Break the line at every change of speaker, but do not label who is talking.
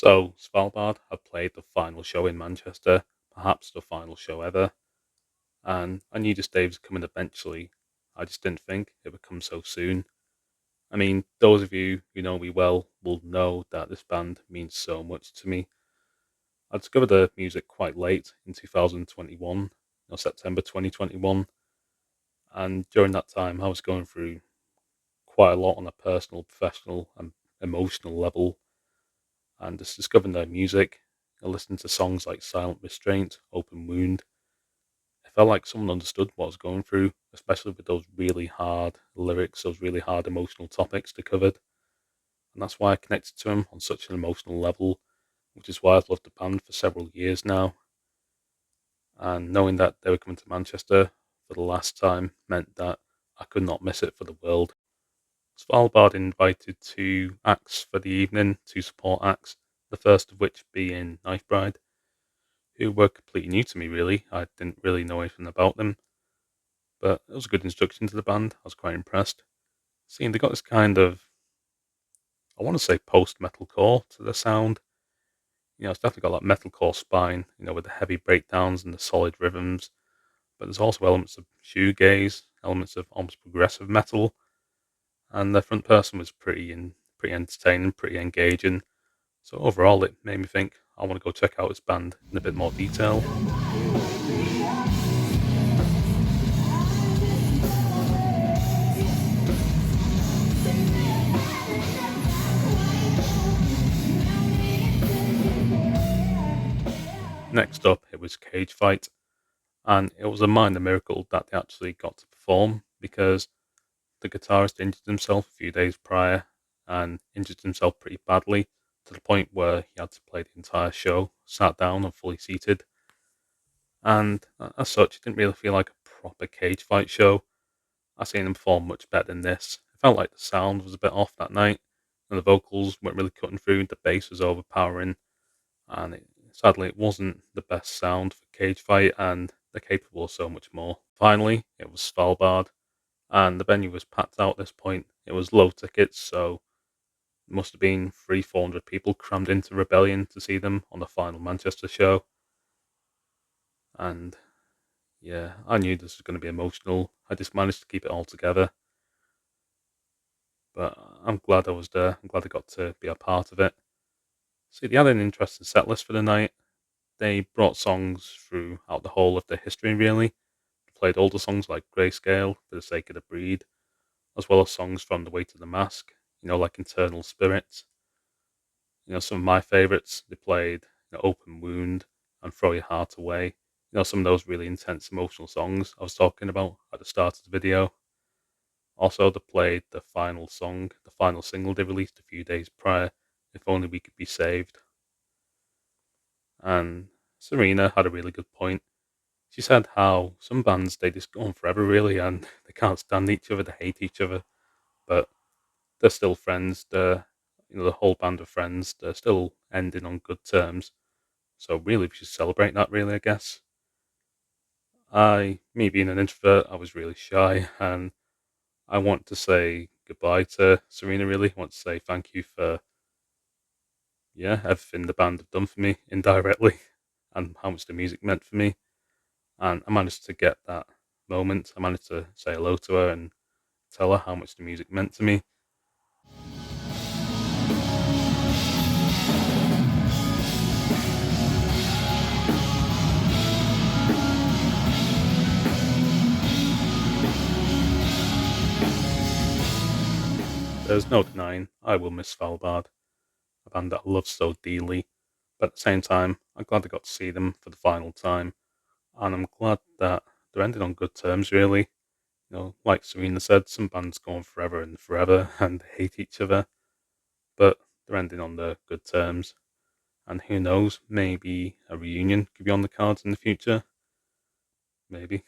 So, Svalbard have played the final show in Manchester, perhaps the final show ever, and I knew this day was coming eventually. I just didn't think it would come so soon. I mean, those of you who know me well will know that this band means so much to me. I discovered the music quite late in 2021, September 2021, and during that time I was going through quite a lot on a personal, professional, and emotional level, and just discovering their music. I listened to songs like Silent Restraint, Open Wound. It felt like someone understood what I was going through, especially with those really hard lyrics, those really hard emotional topics they covered. And that's why I connected to them on such an emotional level, which is why I've loved the band for several years now. And knowing that they were coming to Manchester for the last time meant that I could not miss it for the world. Svalbard invited two acts for the evening, two support acts, the first of which being Knife Bride, who were completely new to me really. I didn't really know anything about them, but it was a good introduction to the band. I was quite impressed. Seeing they got this kind of, I want to say post metalcore to the sound. It's definitely got that metalcore spine, with the heavy breakdowns and the solid rhythms, but there's also elements of shoegaze, elements of almost progressive metal, and the front person was pretty entertaining, pretty engaging. So overall, it made me think I want to go check out this band in a bit more detail. Next up, it was Cage Fight, and it was a minor miracle that they actually got to perform because the guitarist injured himself a few days prior and injured himself pretty badly to the point where he had to play the entire show sat down and fully seated. And as such, it didn't really feel like a proper cage fight show. I've seen him perform much better than this. It felt like the sound was a bit off that night, and the vocals weren't really cutting through. The bass was overpowering, and sadly, it wasn't the best sound for cage fight, and they're capable of so much more. Finally, it was Svalbard, and the venue was packed out at this point. It was low tickets, so there must have been 400 people crammed into Rebellion to see them on the final Manchester show. And yeah, I knew this was going to be emotional. I just managed to keep it all together. But I'm glad I was there. I'm glad I got to be a part of it. See, they had an interesting set list for the night. They brought songs throughout the whole of their history, really. They played older songs like Grayscale, For the Sake of the Breed, as well as songs from The Way to the Mask, like Internal Spirits. Some of my favourites, they played Open Wound and Throw Your Heart Away. Some of those really intense emotional songs I was talking about at the start of the video. Also, they played the final song, the final single they released a few days prior, If Only We Could Be Saved. And Serena had a really good point. She said how some bands they just go on forever really and they can't stand each other, they hate each other, but they're still friends. They're the whole band of friends, they're still ending on good terms. So really we should celebrate that really, I guess. Me being an introvert, I was really shy and I want to say goodbye to Serena really. I want to say thank you for everything the band have done for me indirectly and how much the music meant for me. And I managed to get that moment. I managed to say hello to her and tell her how much the music meant to me. There's no denying I will miss Svalbard, a band that I love so dearly. But at the same time, I'm glad I got to see them for the final time. And I'm glad that they're ending on good terms, really. Like Serena said, some bands go on forever and forever and hate each other, but they're ending on the good terms. And who knows, maybe a reunion could be on the cards in the future. Maybe.